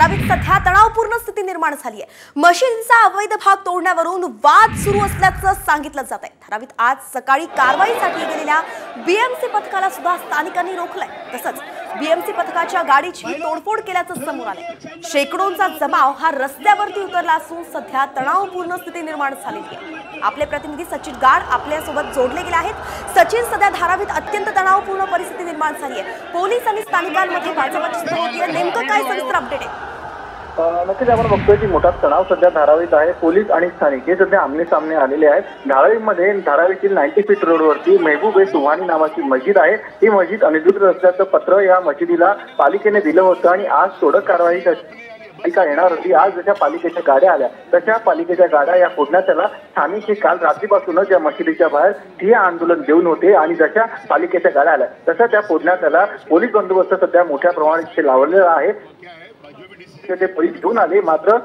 धारावीत सध्या तणावपूर्ण स्थिती निर्माण झाली आहे। मशीनचा अवैध भाग तोडण्यावरून वाद सुरू असल्याचं सांगितलं जात आहे। धारावीत आज सकाळी कारवाईसाठी गेलेल्या बीएमसी पथकाला सुद्धा स्थानिकांनी रोखलंय। तसंच बीएमसी पथकाच्या गाडीची तोडफोड केल्याचं समोर आलंय। शेकडोंचा जमाव हा रस्त्यावरती उतरला असून सध्या तणावपूर्ण स्थिती निर्माण झालेली आहे। आपले प्रतिनिधी सचिन गाड आपल्यासोबत जोडले गेले आहेत। सचिन, सध्या धारावीत अत्यंत तणावपूर्ण परिस्थिती निर्माण झाली आहे। पोलीस आणि स्थानिकांमध्ये बाचाबाची सुरू होती आहे। नेमकं काय सविस्तर अपडेट आहे? नक्कीच आपण बघतोय की मोठा तणाव सध्या धारावीत आहे। पोलीस आणि स्थानिक हे सध्या आमने सामने आलेले आहेत। धारावीतील 90 फीट रोडवरती महबूब सुहानी नावाची मस्जिद आहे। ही मस्जिद अनधिकृत असल्याचं पत्र या मस्जिदीला पालिकेने दिलं होतं आणि आज तोडक कारवाई येणार होती। आज जशा पालिकेच्या गाड्या आल्या तशा पालिकेच्या गाड्या या फोडण्यात आल्या। स्थानिक हे काल रात्रीपासूनच या मशिदीच्या बाहेर ठिय्या आंदोलन देऊन होते आणि जशा पालिकेच्या गाड्या आल्या तशा त्या फोडण्यात आल्या। पोलीस बंदोबस्त सध्या मोठ्या प्रमाणात लावलेला आहे। ते पोलीस घेऊन आले, मात्र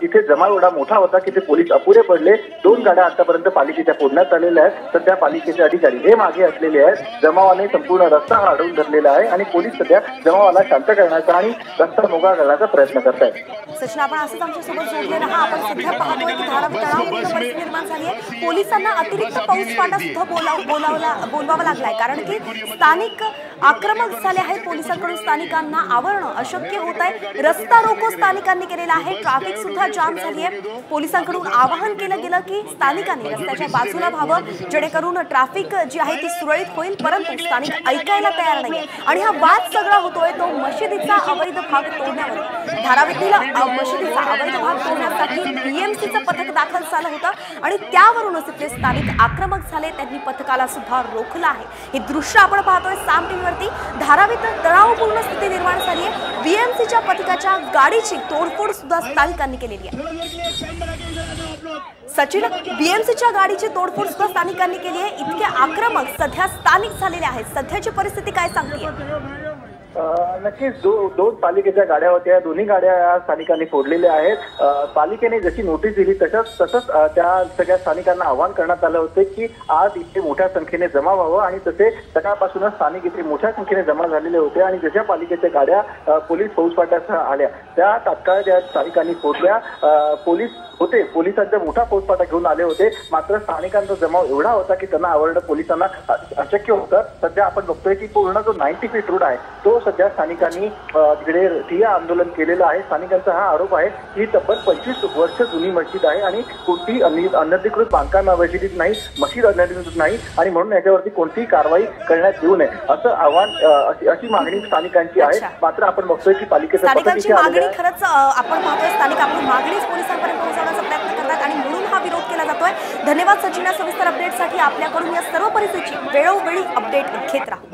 तिथे जमाव एवढा मोठा होता की ते पोलीस अपुरे पडले। 2 गाड्या आतापर्यंत पालिकेच्या फोडण्यात आलेल्या आहेत। सध्या पालिकेचे अधिकारी हे मागे असलेले आहेत। जमावाने संपूर्ण रस्ता हा अडवून धरलेला आहे आणि पोलीस सध्या जमावाला शांत करण्याचा आणि रस्ता मोकळा करण्याचा प्रयत्न करत आहेत। सचिन, आपण असंच आमच्यासोबत जोडले राहा। आपण सध्या पाहतोय की धारावीत तणावपूर्ण परिस्थिती निर्माण झाली आहे। पोलिसांना अतिरिक्त फौजफाटा सुद्धा बोलवावा लागलाय, कारण की स्थानिक आक्रमक झाले आहेत। पोलिसांकडून स्थानिकांना आवरणं अशक्य होत आहे। रस्ता रोको स्थानिकांनी केलेला आहे। ट्रॅफिक सुद्धा जाम झाली आहे। पोलिसांकडून आवाहन केलं गेलं की स्थानिकांनी रस्त्याच्या बाजूला व्हावं, जेणेकरून ट्रॅफिक जी आहे ती सुरळीत होईल, परंतु स्थानिक ऐकायला तयार नाहीये आणि हा वाद सगळा होतोय तो मशिदीचा अवैध भाग तोडण्यावर। धारावीतील मशिदीचा अवैध भाग तोडण्यासाठी बीएमसीचं पथक दाखल झालं होतं आणि त्यावरूनच इथले स्थानिक आक्रमक झाले। त्यांनी पथकाला सुद्धा रोखलं आहे। हे दृश्य आपण पाहतोय साम टीव्हीवरती। धारावीत तणावपूर्ण स्थिती निर्माण झाली आहे। बीएमसीच्या पथकाच्या गाडीची तोडफोड सुद्धा स्थानिकांनी केलेली आहे। सचिन, बीएमसीच्या गाडीची तोडफोड सुद्धा स्थानिकांनी केली आहे। इतके आक्रमक सध्या स्थानिक झालेले आहेत। सध्याची परिस्थिती काय सांगते? नक्कीच 2 पालिकेच्या गाड्या होत्या। दोन्ही गाड्या या स्थानिकांनी फोडलेल्या आहेत। पालिकेने जशी नोटीस दिली तसंच त्या सगळ्या स्थानिकांना आवाहन करण्यात आलं होतं की आज इथे मोठ्या संख्येने जमा व्हावं आणि तसे सकाळपासूनच स्थानिक इथे मोठ्या संख्येने जमा झालेले होते आणि जशा पालिकेच्या गाड्या पोलीस फौजफाट्यासह आल्या त्या तात्काळ त्या स्थानिकांनी फोडल्या। पोलिसांचा मोठा फौजफाटा घेऊन आले होते, मात्र स्थानिकांचा जमाव एवढा होता की त्यांना आवरणं पोलिसांना अशक्य होतं। सध्या आपण बघतोय की पूर्ण जो 90 फीट रोड आहे तो सध्या स्थानिकांनी तिकडे ठिय्या आंदोलन केलेलं आहे। स्थानिकांचा हा आरोप आहे की तब्बल 25 वर्ष जुनी मस्जिद आहे आणि कोणती अनधिकृत बांधकाम मस्जिदीत नाही, मस्जिद अनधिकृत नाही आणि म्हणून याच्यावरती कोणतीही कारवाई करण्यात येऊ नये असं आव्हान अशी मागणी स्थानिकांची आहे। मात्र आपण बघतोय की पालिकेचं स्थानिकांची मागणी खरंच आपण पाहतोय स्थानिक आपली मागणीच पोलिसांपर्यंत पोहोचवण्याचा प्रयत्न करतात आणि म्हणून हा विरोध केला जातोय। धन्यवाद सचिन, या सविस्तर अपडेटसाठी। आपल्याकडून या सर्व परिस्थितीची वेळोवेळी अपडेट घेत राहू।